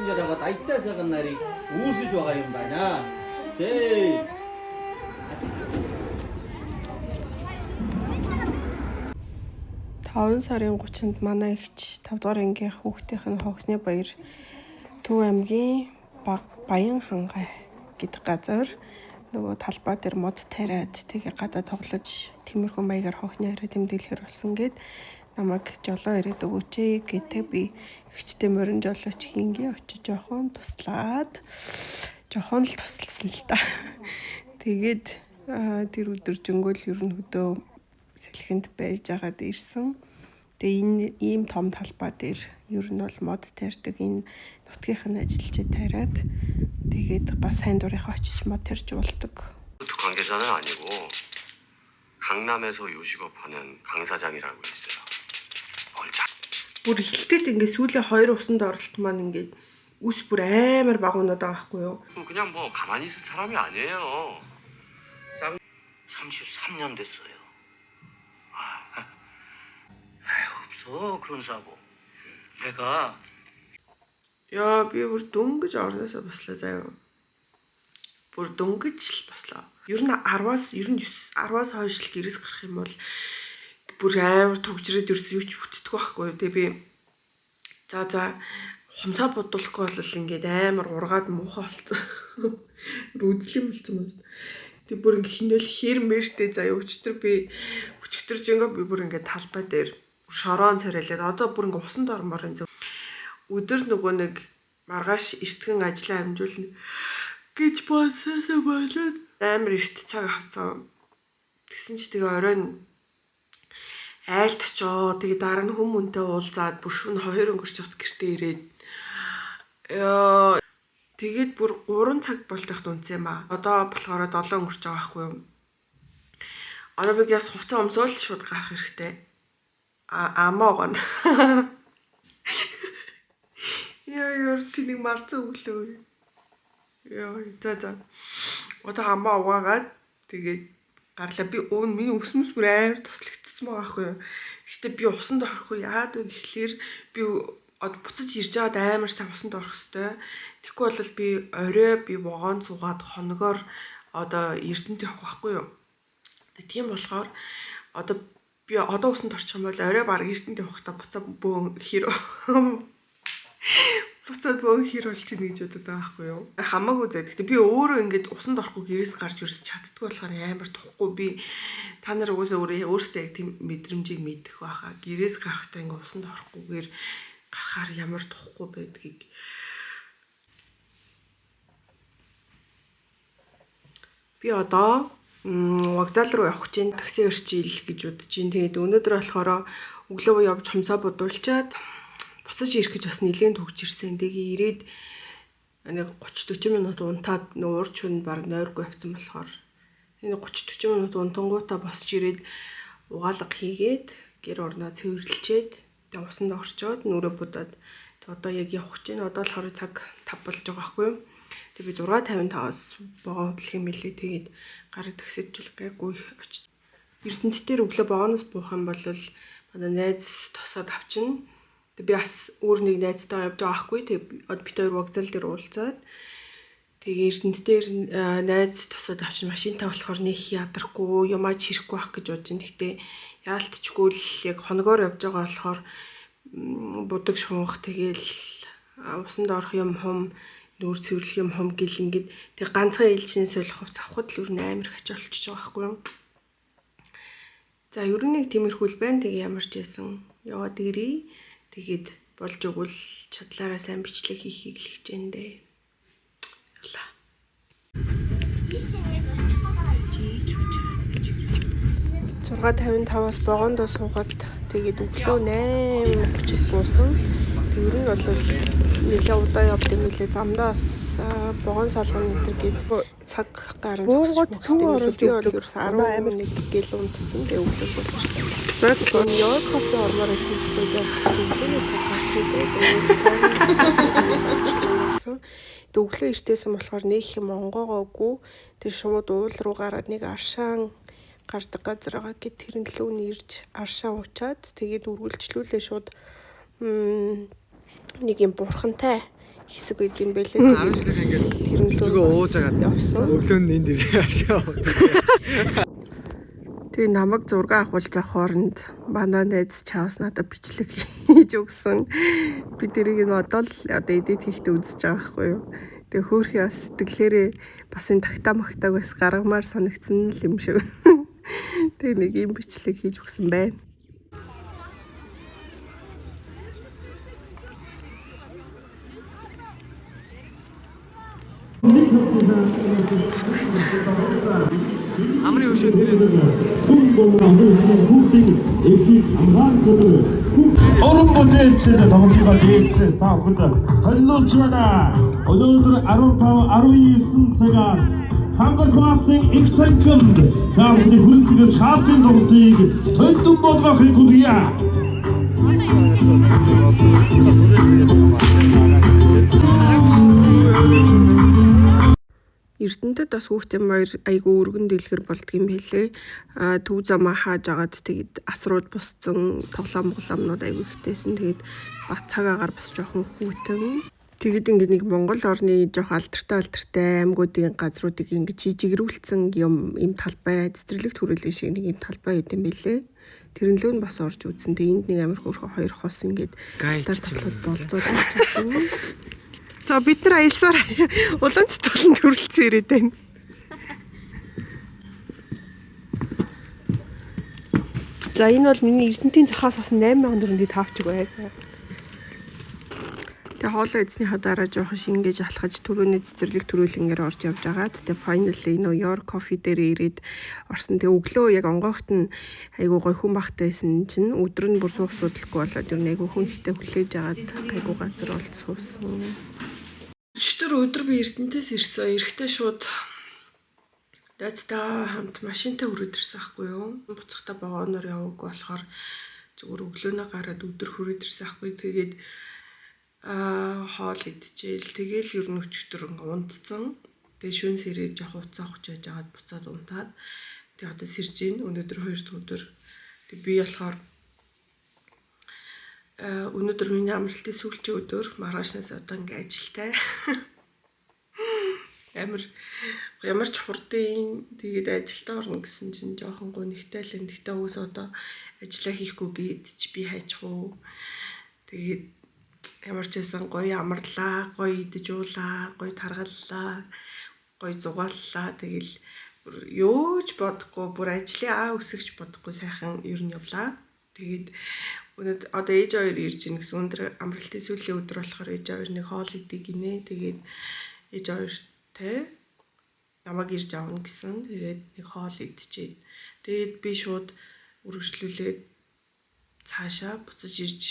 жараагаад аяттай сайхан нарыг үүсгэж байгаа юм байна. Зээ. 5 сарын 30-нд манай ихч 5 дугаар ангийн хүүхдийнх нь хогсны баяр Төв аймгийн Баян хангай гэдэг газар нөгөө талбай дээр мод тариад тэгээ гадаа тоглож тиймэрхүү маягаар хогсны хараа тэмдэглэхэр болсон гэд намайг жолоо ирээд өгөөч гэдэг би ихчтэй морин жолооч хингээ очиж жоохон туслаад жоохон л тусалсан л да. Тэгээд тэр өдөр жөнгөл ерөнхийдөө сэлхэнд байж байгаад ирсэн. Тэгээ энэ ийм том талбай дээр ер нь бол мод тарьдаг энэ нутгийнх нь ажилчид тариад тэгээд бас сайн дурынхаа очиж мод тарьж уулдаг. 관계자는 아니고 강남에서 요식업 하는 강 사장이라고 있어요. бүр эхэлтэд ингээ сүүлийн 2 усанд оролт маань ингээ үс бүр амар багунаад байгаа байхгүй юу? 그냥 뭐 가만히 있을 사람이 아니에요. 33년 됐어요. 없어 그런 사고. 내가 Яа би бүр дөнгөж орноосоо бослоо заяа. Бүр дөнгөж л бослоо. Ер нь 10-аас 10-аас хойш л гэрээс гарах юм бол бүр амар төгжрээд ерөөс юу ч бүтдэггүй байхгүй юу. Тэгээ би за хумсаа бодуулахгүй бол ингээд амар ургаад муухай болцсон. Рүүзлэм болцсон юм. Тэг бүр ингээ хинэл хэр мэртэй заяа өчтөр жингээ би бүр ингээ талбай дээр шороон царайлаад одоо бүр ингээ усан дормоор энэ өдөр нөгөө нэг маргааш эртгэн ажиллаа амжуулна гэж бодсоосоо болоод амар эрт цаг авцсан. Тэгсэн чи тэгээ оройн айлт очоо тэгээ дараа нь хүмүүнтэй уулзаад бүр шөнө 2 өнгөрч явахт гэртээ ирээд тэгээд бүр 3 цаг болтойхт үнцээ маа. Одоо болохоор 7 өнгөрч байгаа байхгүй юу? Одоо би яс хувцас өмсөөл шууд гарах хэрэгтэй. Амаа гон. Яа тийг марцсан өглөө. За. Одоо амаа угаагаад тэгээд гарлаа би миний өсмөс бүр амар туслагдсан байгаа байхгүй юу? Гэтэ би усанд орохгүй яад вэ гэхлээр би одоо буцаж ирж байгаад амар сайн усанд орох хэвээр. Тэгэхгүй бол би орой би вагон цугаад хоногоор одоо Эрдэнэт явах байхгүй юу? Тийм болохоор одоо би одоо усанд орчих юм бол орой баг Эрдэнэт явахдаа буцаад бөөн хэр болж ийн гэж бодод байгаа байхгүй юу? Хамаагүй зэ. Гэтэ би өөрөө ингээд усанд орохгүй гэрээс гарч ерөөс чаддгүй болохоор амар тухгүй би та нар угаасаа өөрөөсөө яг тийм мэдрэмжийг мэдэх байхаа. Гэрээс гарахтаа ингээд усанд орохгүйгээр гарахаар ямар тухгүй байдгийг би одоо вокзал руу явах гэж такси өрчил гэж бодож байна. Тэгээд өнөөдөр болохоор өглөө явж хумсаа бодуулчаад буцаж ирэх гэж бас нэлээд төгж ирсэн. Тэгээ ирээд 30-40 минут унтаад уурч хүн баг нойргүй авсан болохоор энэ 30-40 минут унтангуудаа босч ирээд угаалга хийгээд гэр орноо цэвэрлжээд тэгээ усанд орчоод нүрээ будаад одоо яг явах гэж байна. Одоо болохоор цаг 5 болж байгаа байхгүй юу? Тэгээ би 6:55-аас богоно хөдлөх юм билээ. Тэгээд гарыг таксижүүлэх гээгүй очиж. Эрдэнэт дээр өглөө богоноос буух юм бол манай найз тосоод авчина. Тэгээ би бас өөр нэг найзтай явж байгаа байхгүй. Тэгээ бид хоёр вокзал дээр уулзаад тэгээ Эрдэнэт дээр найз тосоод авчина. Машинтай болохоор нэг ядархгүй юмаа чирэхгүй байх гэж бодож байна. Гэхдээ яалтчгүй л яг хоногоор явж байгаа болохоор будаг шуунх тэгээл усанд орох юм хум нүүр цэвэрлэх юм хум гэл ингээд тэг ганцхан ээлжний солих хувц авахд л өөр амар хач олчиж байгаа байхгүй юу. За ер нь нэг тиймэрхүү л байна. Тэгээ ямар ч байсан яваад ирээ. Тэгээд болж өгвөл чадлаараа сайн бичлэг хийхийг л хичээндээ. Ялла. 6:55-аас богондоо суугаад тэгээд өглөө 8:30-д буусан. Ер нь бол нэлээ удаа явд юм лээ. Замдаас богон салганы энэ гээд цаг гарan зогсож байгаа. Би бол ерөөс 11 гээл унтсан. Тэгээ өглөө шууд ирсэн. За тийм ёо кофе ормоор исэн гэдэг өглөөний цаг хатдаг. Өглөө иртээсэн болохоор нэг юм онгоогоогүй. Тэгээ шууд уул руу гараад нэг аршаан гардаг газар байгаа гэд тэрэн лөө нэрж аршаан уучаад тэгээд үргэлжлүүлээ шууд нэг юм бурхантай хэсэг байд юм байлээ. Тэгээд зүгөө ууж агаад явсан. өглөө нь энд ирээ. Тэгээ намайг зураг авахулж авах хооронд манай найз чаас надад бичлэг хийж өгсөн. Би тэрийг нь одоо л эдит хийхдээ үзэж байгаа байхгүй юу. Тэгээ хөөхий бас сэтгэлээрээ бас энэ тагтаа магтааг бас гаргамаар санагдсан юм шиг. Тэгээ нэг юм бичлэг хийж өгсөн байна. Амрын өшөө Орон бүтээгчид тоглоомын дээдсээс та бүхэнд холилуулж байна. Өнөөдөр 15-19 цагаас хангар классын их танкнд та бүхэнд хүрэлцгэрч хаалтын тоглолтыг төлдөв болгохыг хүлэе. Эрдэнэтэд бас хүүхдийн баяр айгүй өргөн дэлгэр болдгийм байлээ. Төв замаа хааж агаад тэгээд асрууд босцсон тоглоомнууд айгүй ихтэйсэн. Тэгээд бат цаг агаар бас жоохон хүүтэн. Тэгээд ингээд нэг Монгол орны жоох алдартай аймагуудын газруудыг ингээд жижигрүүлсэн юм талбай, цэцэрлэгт хүрээлэн шиг нэг юм талбай гэдэм байлээ. Тэрнлөө нь бас орж үзсэн. Тэгээд энд нэг амар хөөрхөн хоёр хос ингээд талбайд болцоод ажилласан. За бид нар аялсаар улаан цэцгэлэн төрөлцсөн ирээд байна. За энэ бол миний Эрдэнэтийн захаас авсан 8,000 төгрөгийн тавч бай. Тэгээ хоолой эзнийхаа дараа жоохон шингээж алхаж түрүүний цэцэрлэг төрүүлэнгээр орж явж агаад тэгээ finally New York coffee дээр ирээд орсон. Тэгээ өглөө яг онгоогт нь айгуу гой хүн бахтайсэн чинь өдөр нь бүр суух судалгүй болоод ер нь айгуу хүн ихтэй хүлээж агаад айгуу газар олд суусан. Өдөр би Эрдэнэтээс ирсэн. Эрэхтэй шууд дайцтай хамт машинтай хүрээд ирсэн байхгүй юу? Буцахтаа вагоноор яваагүй болохоор зүгээр өглөөнөө гараад өдөр хүрээд ирсэн байхгүй. Тэгээд хоол идчихээл. Тэгээл ер нь өчигдөр унтцсан. Тэгээд шөнө сэрээд жоох уцаа хуцааж агаад буцаад унтаад. Тэгээд одоо сэрж гин. Өнөөдөр 2 дахь өдөр. Тэгээд би болохоор өнөөдөр миний амралтын сүүлчийн өдөр. Маргаашнаас одоо ингээ ажилтай. Ямар ч хурдын тэгээд ажилдаа орно гэсэн чинь жоохон гонигтай л энэ. Тэгтээ уус одоо ажиллаа хийхгүй гээд чи би хайчих уу. Тэгээд ямар ч байсан гоё амарлаа, гоё идэж уулаа, гоё таргаллаа, гоё зугааллаа. Тэгэл юу ч бодохгүй бүр ажлын өсөгч бодохгүй сайхан ер нь явлаа. Тэгээд өнөөдөр одоо ээж хоёр ирж ийн гэсэн өндөр амралтын сүүлийн өдөр болохоор ээж хоёр нэг хоол идэг гинэ. Тэгээд ээж хоёртэй намайг ирж авна гэсэн. Тэгээд нэг хоол идчихээд тэгээд би шууд үргэлжлүүлээд цаашаа буцаж ирж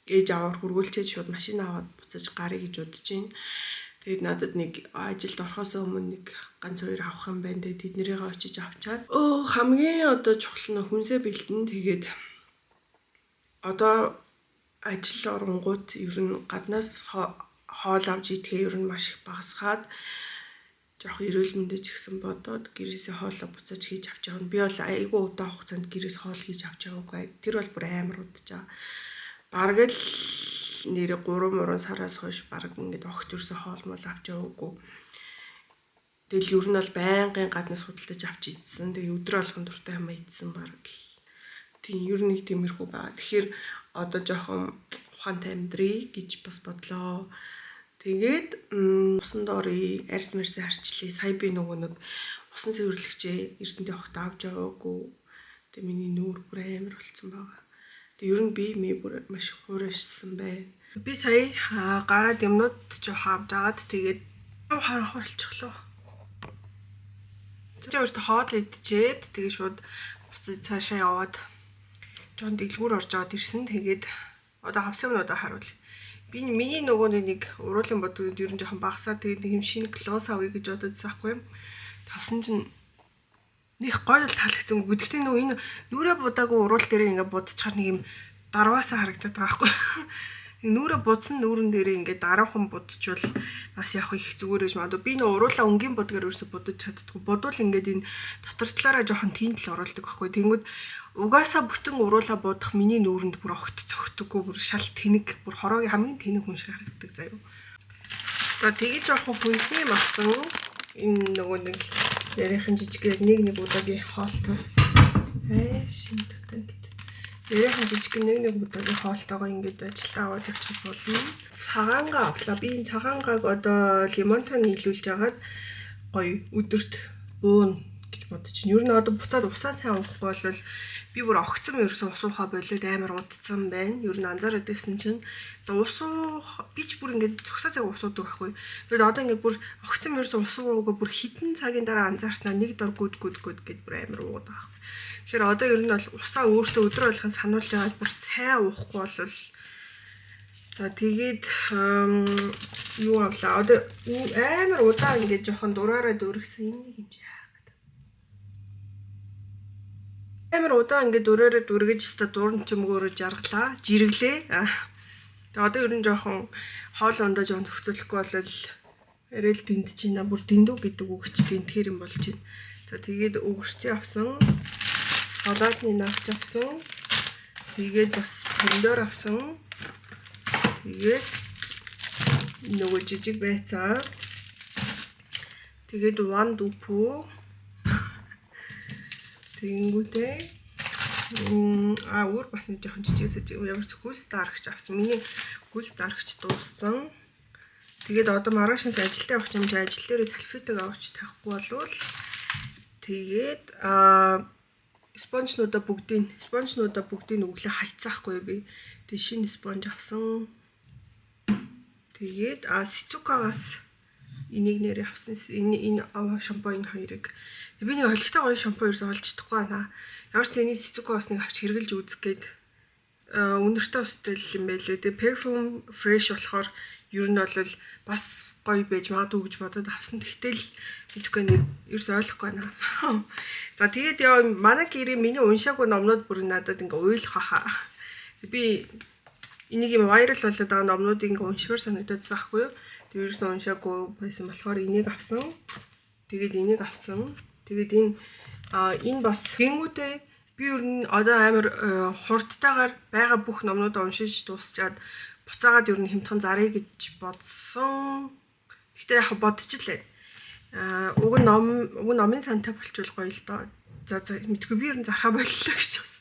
ээж аваар хургуулчээд шууд машин аваад буцаж гарыг гэж бодож байна. Тэгээд надад нэг ажилд орохоос өмнө нэг ганц хоёр авах юм байна. Тэгээд тэднэрийгээ очиж авчаад хамгийн одоо чухал нь хүнсээ бэлдэн. Тэгээд одоо ажил оронгууд ер нь гаднаас хоол авч идэхээ ер нь маш их багасгаад жоох эрүүл мэндэ ч гэсэн бодоод гэрээсээ хоолоо буцааж хийж авч явна. Би бол айгүй удаан хугацаанд гэрээс хоол хийж авч яваагүй. Тэр бол бүр амар удажаа. Бараг л нэрээ 3 сараас хойш бараг ингээд огт ерөөсөө хоол мол авч яваагүй. Тэгэл ер нь бол байнгын гаднаас худалдаж авч идсэн. Тэгээ өдөр болгон дуртай хамаа идсэн бараг л. Тийм ер нь нэг тиймэрхүү байгаа. Тэгэхээр одоо жоохон ухаантай амьдрий гэж бас бодлоо. Тэгээд усан доорын арьс мэрсээ харчлаа. Сая би нөгөө нэг усан цэвэрлэгчээ Эрдэнэт явахдаа авч яваагүй. Тэгээ миний нүүр бүр амар болцсон байгаа. Тэгээ ер нь би бүр маш хуурайшсан байна. Би сая гараад юмнууд жоох авч агаад тэгээд харах болчихлоо. Зөвхөн хоол идчихэд тэгээ шууд буцаж цаашаа яваад жоон дэлгүүр орж аваад ирсэн. Тэгээд одоо хавсан юмудаа харуул. Би миний нөгөө нэг уруулын бодгод ер нь жоохон багасаа тэгээд нэг юм шинэ глосс авъя гэж бододсон байхгүй юм. Тавсан чинь нэг гоё л таалагдсан. Гэхдээ нөгөө энэ нүрэ будаагүй уруул дээр ингээд будчихаар нэг юм дарваасаа харагдаад байгаа байхгүй. Нүрэ будсан нүүрэн дээрээ ингээд дараахан будчихвал бас яг их зүгээр гэж маа. Би нөгөө уруулаа өнгийн будгаар ерөөсө будаж чаддгүй. Будвал ингээд энэ дотор талаараа жоохон тиймтэл оруулдаг байхгүй. Тэнгүүд угаасаа бүтэн уруулаа будах миний нүүрэнд бүр огт цогтөггүй бүр шал тэнэг бүр хороогийн хамгийн тэнэг хүн шиг харагддаг заяа. За тэгээд жоохон хүнсний масан энэ нөгөө нэг ярихын жижиг яг нэг удаагийн хоолтой. Шинэтэй ингээд. Ярихын жижиг нэг удаагийн хоолтойгоо ингээд ажилдаа аваад явчих болно. Цагаангаа авлаа. Би энэ цагаангааг одоо лимонтой нийлүүлж агаад гоё өдөрт уун гэж бодож байна. Ер нь одоо буцаад усаа сайн уухгүй бол би бүр огцом ерөөсөө ус уухаа болоод амар удцсан байна. Ер нь анзаараад байсан чинь одоо ус уух би ч бүр ингээд зөксөө цаг ус уудаг байхгүй. Тэгээд одоо ингээд бүр огцом ерөөсөө ус уугаа бүр хитэн цагийн дараа анзаарснаа нэг дор гүд гэд бүр амар уудаг байхгүй. Тэгэхээр одоо ер нь бол усаа өөртөө өдрө болгон сануулж аваад бүр сайн уухгүй болвол за тэгээд юу авлаа. Одоо амар удаан ингээд жоохон дураараа дөргсөн энэ юм чи амар удаан ингээд дөрөөрөө дүргэж өста дурн чимгөөрөө жаргалаа, жирэглээ. Тэгээ одоо ер нь жоохон хоол ундаа жоохон зохицуулахгүй болол арай л дэнд чинь бүр дэндүү гэдэг үгч дэнтгэр юм болж байна. За тэгээд өгөрцөө авсан, салаатны нагч авсан, тэгээд бас помидор авсан. Тэгээд нөгөө жижиг байцаа. Тэгээд ван дупу. Тэнгүүтээ өөр бас нэг жоохон жижигсэж ямар ч хүйс дарагч авсан. Миний хүйс дарагч дууссан. Тэгээд одоо маргаашнаас ажилдаа явах юм чи ажил дээрээ салфетыг авч тавихгүй болвол тэгээд спонжнуудаа бүгдийг өглөө хайцаахгүй би. Тэгээд шинэ спонж авсан. Тэгээд Сицукагаас энийг нэрээ авсан. Энэ шампунь хоёрыг би нэг олигтой гоё шампунь ерөөсөй олж чадахгүй байна. Ямар ч зэний Сицукагаас нэг авч хэрглэж үзэх гээд үнэртэй устай юм байлээ. Тэгээ Perfume Fresh болохоор ер нь бол бас гоё байж магадгүй гэж бодоод авсан. Тэгтэл мэдгүй нэг ерөөсөй ойлгохгүй байна. За тэгээд яа манай гэрээ миний уншаагүй номнууд бүр надад ингээ уйлах хаа. Би энийг юм viral болоод байгаа номнуудыг ингээ уншмаар санагдаад заахгүй юу. Тэгээд ерөөсөй уншаагүй байсан болохоор энийг авсан. Тэгээд энийг авсан. Тэгээд энэ бас гингүүтэй би ер нь одоо амар хурдтайгаар байгаа бүх номнуудаа уншиж дуусчаад буцаагаад ер нь хэмтхэн зарыг гэж бодсон. Гэхдээ яг бодчихлээ. Уг номын сантай болчихвол гоё л доо. За мэдгүй би ер нь зархаа боллоо гэж байна.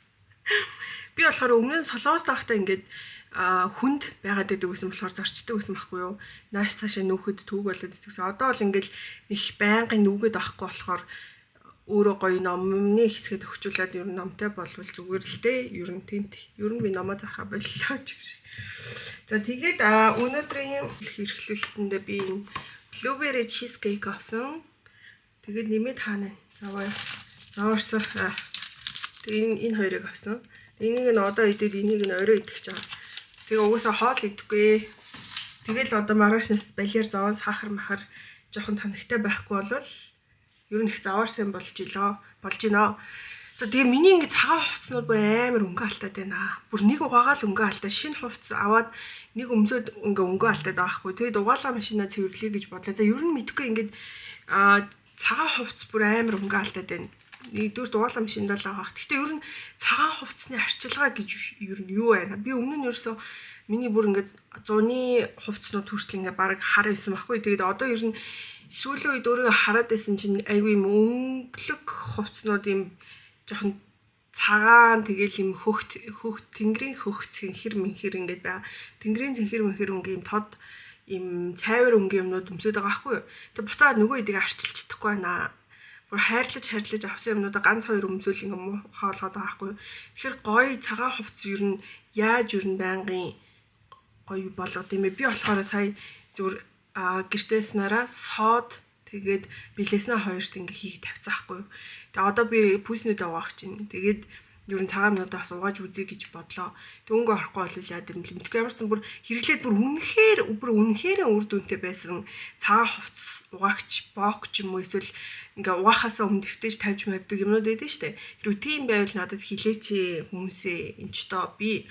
Би болохоор өмнө нь солонгос таахтаа ингээд хүнд байгаад байдаг гэсэн болохоор зарчдаг гэсэн байхгүй юу. Нааш цаашаа нүүхэд түүг болоод идэгсэн. Одоо бол ингээд их байнгын нүгэд авахгүй болохоор өөрөө гоё номны хэсгээд өгчүүлээд ер нь номтой болвол зүгээр л дээ. Ер нь тент. Ер нь би номоо зархаа боллоо гэж. За тэгээд өнөөдрийн хэрэглүүлэлтэндээ би энэ blueberry cheesecake авсан. Тэгээд нэмээд хаана зааварсан. Тэгээд энэ хоёрыг авсан. Энийг нь одоо идээд энийг нь орой идэх гэж байгаа. Тэгээ угаасаа хоол идэхгүй. Тэгэл одоо маргаашнаас балиар зовон сахар махар жоохон танигтай байхгүй болвол ер нь их заваарсан болж байна. За тэгээ миний ингэ цагаан хувцснууд бүр амар өнгө алтаад байна. Бүр нэг угаагаал өнгө алтаа шинэ хувцс аваад нэг өмсөд ингээ өнгө алтаад байгаа хгүй. Тэгээд угаалгаа машинаа цэвэрлэе гэж бодлоо. За ер нь мэдгүй ингээд цагаан хувцс бүр амар өнгө алтаад байна. Нэгдүгээр угаалгаа машинд л байгаа. Гэхдээ ер нь цагаан хувцсны арчилгаа гэж ер нь юу байна? Би өмнө нь ерөөсөө миний бүр ингээд 100-ны хувцснууд хүртэл ингээ баг хар байсан байхгүй. Тэгээд одоо ер нь сүүлийн үед өөрөө хараад байсан чинь айгүй юм өнгөлөг хувцснууд юм жоохон цагаан тэгэл юм хөхт тэнгэрийн хөх цэнхэр мэнхэр ингээд байгаа. Тэнгэрийн цэнхэр мэнхэр өнгө юм тод юм цайвар өнгө юмнууд өмсөд байгаа байхгүй юу. Тэг буцаад нөгөө эдийг арчилж чадахгүй байна. Бүр хайрлаж авсан юмнуудаа ганц хоёр өмсөөл ингээ муухай болгоод байгаа байхгүй юу. Тэгэхээр гоё цагаан хувцс ер нь яаж ер нь байнгын гоё болоод юм бэ? Би болохоор сая зүгээр гэртээснараа сод тэгээд билээснаа хоёрт ингээ хийх тавьцаахгүй. Тэгээ одоо би пүүснүүдээ угаах чинь. Тэгээд ер нь цагаан минутаас угааж үзье гэж бодлоо. Тэг өнгө орохгүй бол яа гэм л мэдгүй ямарсан бүр хэрэглээд бүр үнэхээр үр дүнтэй байсан цагаан хувцс угаагч бок ч юм уу эсвэл ингээ угаахаасаа өмнө дэвтэж тавьж мавдаг юмнууд байдаг штэ. Хэрвээ тийм байвал надад хилээч хүмүүсээ энэ ч тоо би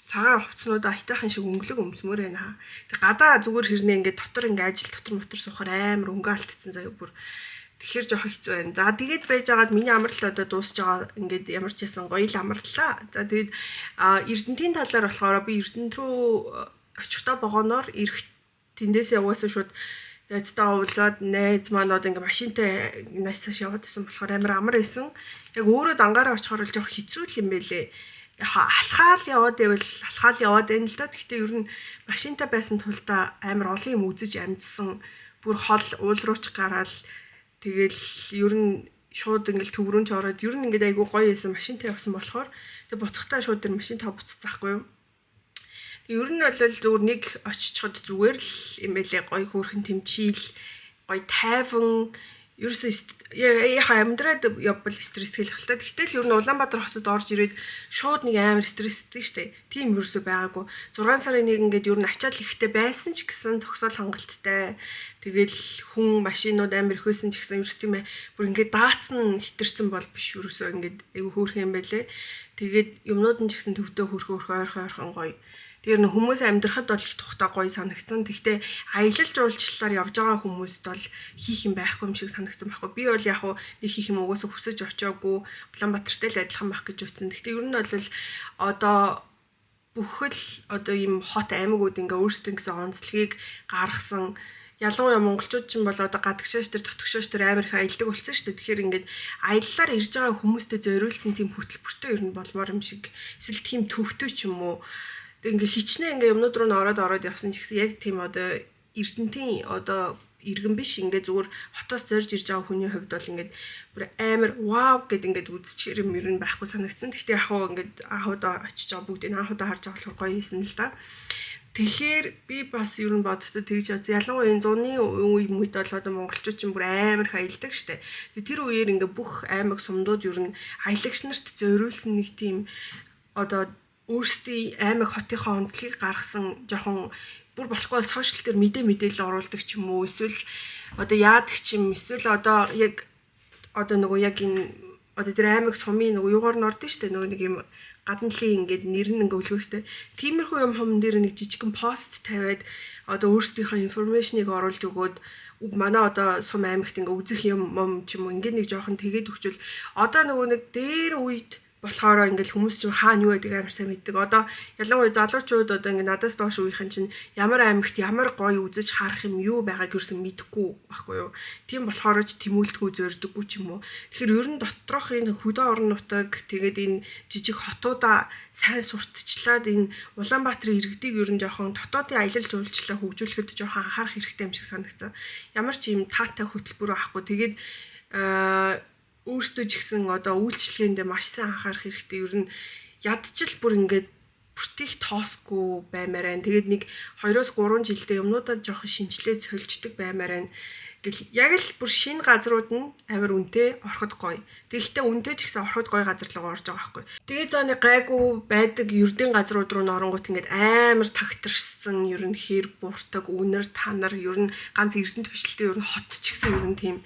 цагаан хувцснуудаа хитайхан шиг өнгөлөг өмсмөр байна. Тэг гадаа зүгээр хэрнээ ингээ дотор ингээ ажил дотор суухаар амар өнгө алдсан заяа бүр тэгэхээр жоох хэцүү байна. За тэгээд байж байгаад миний амралт одоо дуусж байгаа ингээд ямар ч ясан гоё л амарлаа. За тэгээд Эрдэнэтийн талаар болохоор би Эрдэнэт рүү очихдоо вагоноор ирэх тэндээсээ угаасаа шууд найзтайгаа уулзаад найз маань одоо ингээ машинтай найсаас яваад байсан болохоор амар байсан. Яг өөрөө дангаараа очихоор л жоох хэцүү л юм байлээ. Алхаал яваад байвал л да. Гэхдээ ер нь машинтай байсан тулдаа амар олон юм үзэж амжсан. Бүр хол уул рууч гараад тэгэл ер нь шууд ингээл төв рүү ч ороод ер нь ингээд айгүй гоё байсан машинтай явсан болохоор тэг буцахтаа шууд тэр машинтай буццаахгүй юу. Ер нь бол зүгээр нэг очичход зүгээр л юм байлээ гоё хөөрхөн тэмчил гоё тайван ерөөсөө яха амьдраад явбал стрессгэл хэлтэй. Гэтэл ер нь Улаанбаатар хотод орж ирээд шууд нэг амар стресстэй штэ. Тийм ерөөсөө байгаагүй. 6 сарын нэг ингээд ер нь ачаал ихтэй байсан ч гэсэн зогсоол хангалттай. Тэгэл хүн машинууд амар их байсан ч гэсэн ерөөс тийм ээ. Бүр ингээд даацсан хитэрсэн бол биш ерөөсөө ингээд айгүй хөөрхөн юм байлээ. Тэгээд юмнууд нь ч гэсэн төвдөө ойрхон гоё. Тэр нь хүмүүс амьдрахад бол их тухтай гоё санагдсан. Тэгтээ аялал жуулчлалаар явж байгаа хүмүүст бол хийх юм байхгүй юм шиг санагдсан байхгүй. Би бол яг нэг хийх юм угаасаа хүсэж очиагүй. Улаанбаатартай л адилхан байх гэж утсан. Тэгтээ ер нь бол одоо бүхэл одоо ийм хот аймагуд ингээ өөрсдөө гэсэн онцлогийг гаргасан. Ялангуяа монголчууд ч юм бол одоо гадагшааш тэр дотгошоос тэр амар их аялдаг болсон шүү дээ. Тэгэхээр ингээд аяллаар ирж байгаа хүмүүстэй зориулсан тийм хөтөлбөртэй ер нь болмоор юм шиг. Эсвэл тийм төвтэй ч юм уу. Тэг ингээ хичнээн ингээ юмнууд руу ороод явсан ч гэсэн яг тийм одоо Эрдэнтийн одоо иргэн биш ингээ зүгээр хотоос зорж ирж байгаа хүний хувьд бол ингээ бүр амар вау гэд ингээ үзчихэр юм ер нь байхгүй санагдсан. Гэхдээ яг хоо ингээ анхудаа очиж байгаа бүгдийг анхудаа харж байгаа болохоор гоё хийсэн л да. Тэгэхээр би бас ер нь боддоо тэгж ялангуяа энэ зуны үед бол одоо монголчууд ч бүр амар их аялдаг штэ. Тэр үеэр ингээ бүх аймаг сумдууд ер нь аялагч нарт зориулсан нэг тийм одоо өөрсдийн аймаг хотынхоо онцлогийг гаргасан жоохон бүр болохгүй бол сошиал дээр мэдээлэл оруулдаг ч юм уу эсвэл одоо яадаг ч юм эсвэл одоо яг одоо нөгөө яг энэ одоо тэр аймаг сумын нөгөө юугаар нь ордон штэ нөгөө нэг юм гадналын ингээд нэр нь ингээ өлгөөстэй тиймэрхүү юм хам дээр нэг жижигхэн пост тавиад одоо өөрсдийнхөө информашныг оруулж өгөөд манай одоо сум аймагт ингээ үзэх юм ч юм уу ингээд нэг жоохон тэгээд өгчвөл одоо нөгөө нэг дээр үед болохоор ингээл хүмүүс чинь хаана юу байдаг амар сайн мэддэг. Одоо ялангуяа залуучууд одоо ингээ надаас доош үеийнхэн чинь ямар аймагт ямар гоё үзэж харах юм юу байгааг юусэн мэдэхгүй байхгүй юу. Тийм болохоор ч тэмүүлдэггүй зөрдөггүй ч юм уу. Тэгэхээр ер нь доторх энэ хөдөө орон нутаг тэгээд энэ жижиг хотуудаа сайн сурталчлаад энэ Улаанбаатарын иргэдийг ер нь жоохон дотоодын аялал жуулчлалаа хөгжүүлэхэд жоохон анхаарах хэрэгтэй юм шиг санагдсан. Ямар ч юм таатай хөтөлбөр байхгүй. Тэгээд өөрсдөө ч гэсэн одоо үйлчлэгээндээ маш сайн анхаарах хэрэгтэй. Ер нь ядчил бүр ингээд бүртгийх тоосгүй баймаар байна. Тэгээд нэг 2-3 жилдээ юмнуудаа жоохон шинжилээд сольждаг баймаар байна. Гэл яг л бүр шинэ газрууд нь амар үнэтэй ороход гоё. Тэгэхдээ үнэтэй ч гэсэн ороход гоё газар руу орж байгаа байхгүй. Тэгээ зааны гайгүй байдаг ердийн газрууд руу норонгууд ингээд амар тагтарсан ер нь хэр бууртаг үнэр танар ер нь ганц эрдэнэт бишлэлтэй ер нь хот ч гэсэн ер нь тийм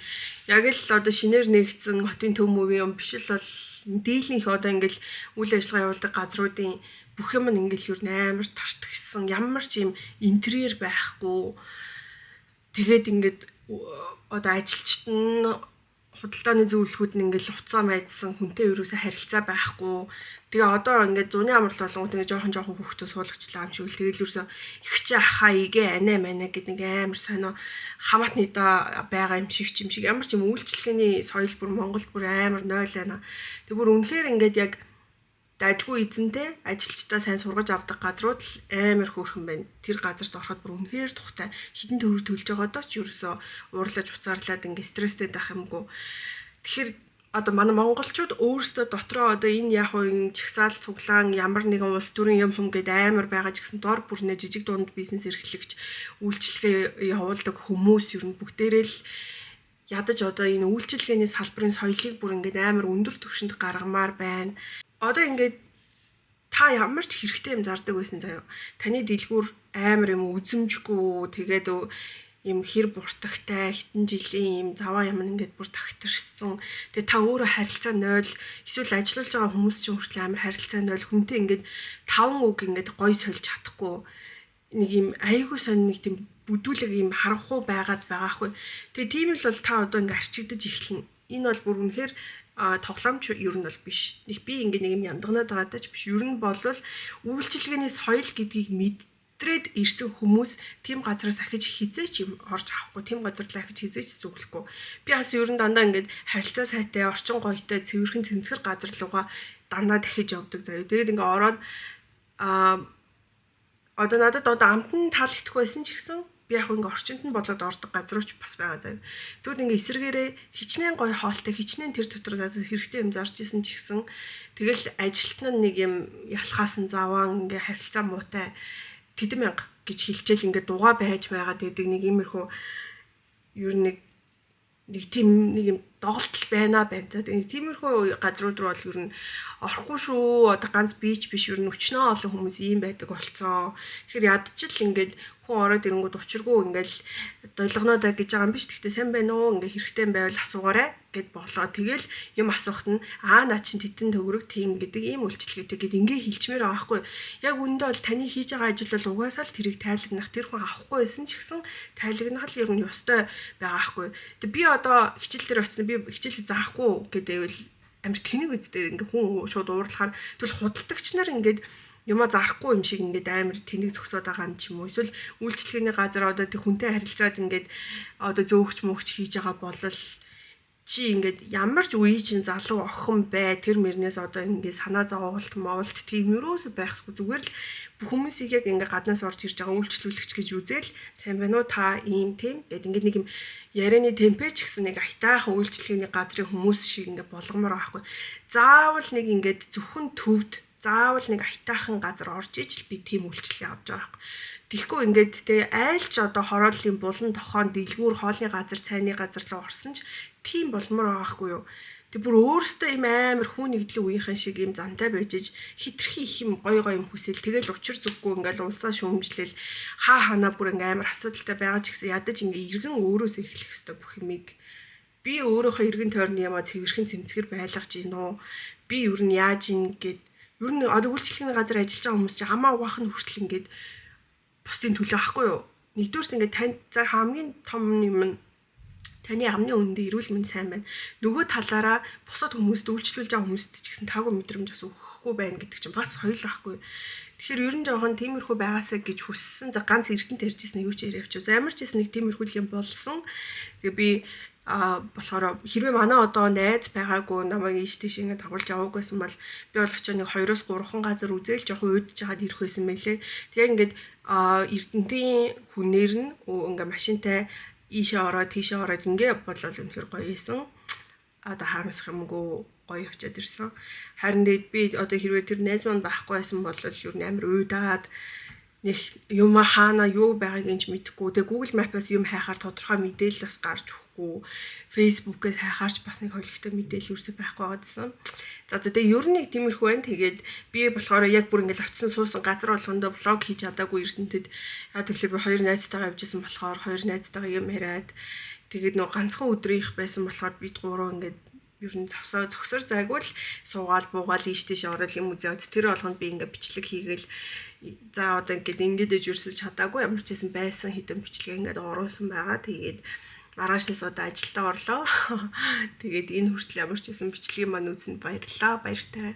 яг л одоо шинээр нэгдсэн хотын төв мөвийн юм биш л бол дийлэнх одоо ингээд үйл ажиллагаа явуулдаг газруудын бүх юм ингээд ер нь амар тартагсан ямар ч юм интерьер байхгүй. Тэгээд ингээд одоо ажилчид нь худалдааны зөвлөхүүд нь ингээл уцаа майдсан хүнтэй ерөөсө харилцаа байхгүй. Тэгээ одоо ингээд зуны амралт болгонгууд ингээд жоохон хүүхдөө суулгачлаа юм шиг л тэгэл ерөөсө ихчээ ахаа игээ анаа манаа гэдэг нэг амар сонио хамаатны да байгаа юм шиг ямар ч юм үйлчлэгээний соёл бүр Монголд бүр амар 0 байна. Тэг бүр үнэхээр ингээд яг дайжгүй эзэнтэй ажилчдаа сайн сургаж авдаг газрууд л амар хөөрхөн байна. Тэр газарт ороход бүр үнэхээр тухтай хідэн төвөр төлж байгаа доо ч ерөөсөө уурлаж уцаарлаад ингээ стресстэй байх юмгүй. Тэгэхээр одоо манай монголчууд өөрсдөө дотроо одоо энэ яг уу чагсаал цуглаан ямар нэгэн улс төрийн юм хум гэдэг амар байгаа ч гэсэн дор бүрнээ жижиг дунд бизнес эрхлэгч үйлчлэгээ явуулдаг хүмүүс ер нь бүгдээрээ л ядаж одоо энэ үйлчлэгээний салбарын соёлыг бүр ингээ амар өндөр түвшинд гаргамаар байна. Одоо ингээд та ямар ч хэрэгтэй юм зардаг байсан заяа. Таны дэлгүүр амар юм үзэмжгүй тэгээд юм хэр буртагтай хитэн жилийн юм заваа юм ингээд бүр тагтарсан. Тэгээд та өөрөө харилцаа 0 эсвэл ажиллаж байгаа хүмүүс ч хүртэл амар харилцаа 0 хүнтэй ингээд 5 үг ингээд гой сольж чадахгүй. Нэг юм айгүй сонь нэг тийм бүдүүлэг юм харанхуй байгаад байгаа хгүй. Тэгээд тийм л бол та одоо ингээд арчигдаж эхэлнэ. Энэ бол бүр үнэхээр тоглоомч ер нь бол биш. Нэг би ингээ нэг юм яндаганаад байгаатай ч биш. Ер нь болвол үйлчлэгээний соёл гэдгийг нэвтрээд ирсэн хүмүүс тийм газараас ахиж хизээч юм орж авахгүй, тийм газар л ахиж хизээч зүглэхгүй. Би бас ер нь дандаа ингээд харилцаа сайтай, орчин гоётой, цэвэрхэн цэмцгэр газар руугаа дандаа дахиж явдаг заяа. Тэгээд ингээд ороод одоо надад амтан таалагдах байсан ч гэсэн би яг ингээ орчинд нь бодлоод ордог газрууч бас байгаа заяа. Тэгвэл ингээ эсэргээрээ хичнээн гоё хоолтой, хичнээн тэр дотор надад хэрэгтэй юм зарж исэн ч гэсэн тэгэл ажилт нь нэг юм ялхаасан заваан ингээ харилцаа муутай тэдэн мянга гэж хэлчихэл ингээ дугаа байж байгаад байдаг нэг иймэрхүү ер нь нэг тийм нэг юм доголдол байна. За тиймэрхүү газрууд руу бол ер нь орохгүй шүү. Одоо ганц бич биш ер нь өчнөө олон хүмүүс ийм байдаг болцоо. Тэгэхээр ядчил ингээд хүн ороод ирэнгүүт учиргүй ингээл долгоноо гэж байгаа юм биш. Гэхдээ сайн байна уу? Ингээ хэрэгтэй юм байвал асуугаарай гэд болоо. Тэгэл юм асуухт нь наа чин тэтэн төгрөг тийм гэдэг ийм үйлчлэгээтэй гэд ингээ хэлчмээр байгаа байхгүй. Яг үүндээ бол таны хийж байгаа ажил бол угаасаа л тэрийг тайлагнах тэр хүн авахгүй байсан ч гэсэн тайлагнах л ер нь ёстой байгаа байхгүй. Тэг би одоо хичээл дээр очсон би хичээл заахгүй гэдээвэл амир тэнэг үстэй ингээ хүн шууд уурлахаар тэгвэл худалдагч нар ингээд юма зарахгүй юм шиг ингээд амар тэнэг зөксөд байгаа юм ч юм уу. Эсвэл үйлчлэгээний газар одоо тэг хүнтэй харилцаад ингээд одоо зөөгч мөгч хийж байгаа болвол чи ингээд ямар ч үе чинь залуу охин бай тэр мөрнээс одоо ингээд санаа зовоолт моволт тийм юусоо байхгүй зүгээр л бүх хүмүүсийг яг ингээд гаднаас орж ирж байгаа үйлчлүүлэгч гэж үзэл сайн байна уу та ийм тийм гэд ингээд нэг юм ярианы темпэч гэсэн нэг айтаахан үйлчлэгээний газрын хүмүүс шиг ингээд болгомоор байхгүй. Заавал нэг ингээд зөвхөн төвд заавал нэг айтаахан газар орж ижил би тийм үйлчлэл авч байгаа байхгүй. Тэгэхгүй ингээд те айлч одоо хорооллын булан тохоон дэлгүүр хоолны газар цайны газар руу орсон ч тийм болмоор байгаа хгүй юу. Тэг бүр өөрөөсөө им амар хүн нэгдлийн үеийнхэн шиг им зантай байж хитрхи их юм гой гой юм хүсэл тэгэл учир зүггүй ингээл улсаа шүүмжлэл ханаа бүр ингээм амар асуудалтай байгаа ч гэсэн ядаж ингээ иргэн өөрөөсөө эхлэх ёстой бүх юмыг би өөрийнхөө иргэн тойрны ямаа цэвэрхэн цэмцгэр байлгаж гин үү би юу н яаж ин гэд юу н одоо үйлчлэгийн газар ажиллаж байгаа хүмүүс чи хамаа угаах нь хүртэл ингээд бусдын төлөө ахгүй юу. Нэгдүгээрт ингээд тань за хамгийн том юм нь таны амны үнэндээ эрүүл мэнд сайн байна. Нөгөө талаараа бусад хүмүүст үйлчлүүлж байгаа хүмүүст ч гэсэн таагүй мэдрэмж бас өгөхгүй байна гэдэг чинь бас хоёул ахгүй. Тэгэхээр ер нь жоохон тиймэрхүү байгаасаа гэж хүссэн. За ганц эрдэнэ тарьжсэн юу ч яриа явчих. За ямар ч гэсэн нэг тиймэрхүү юм болсон. Тэгээ би болохоор хэрвээ манай одоо найз байгаагүй намайг ийш тийш ингэ тоглож аваагүйсэн бол би бол очоо нэг 2-3 газар үзэл жоохон уйдж хагаад ирэх байсан мэлээ. Тэгээ ингээд эрдэнтийн хүнээр нь ингээ машинтай ийшээ ороод тийшээ ороод ингээ бодлол үнэхэр гоё ийсэн. Одоо харамсах юмгүй гоё явчаад ирсэн. Харин би одоо хэрвээ тэр найз маань байхгүй байсан бол ер нь амар уйдаад нэг юм хаана юу байгааг нь ч мэдэхгүй. Тэгээ Google Map-аас юм хайхаар тодорхой мэдээлэл бас гарч өгөхгүй. Facebook-ээс хайхаарч бас нэг холигтой мэдээлэл юусэн байхгүй байгаадсан. За тэгээ ер нь нэг тиймэрхүү байна. Тэгээд би болохоор яг бүр ингээл очисон суусан газар болгондоо влог хийж чадаагүй эрдэнэтэд яа тэгэхээр би хоёр найзтайгаа явжсэн болохоор хоёр найзтайгаа юм яриад тэгээд нөө ганцхан өдрийнх байсан болохоор бид гурав ингээд ер нь завсаа зөксөр зайгуул суугаал буугаал ийш тийш ороод юм үзээд тэр болгонд би ингээд бичлэг хийгээл за одоо ингээд дэжүрсэж чадаагүй ямар ч байсан хэдэн бичлэг ингээд оруулсан байгаа. Тэгээд маргаашнаас одоо ажилдаа орлоо. Тэгээд энэ хүртэл ямар ч байсан бичлэгийн маань үзэнд баярлалаа. Баяртай.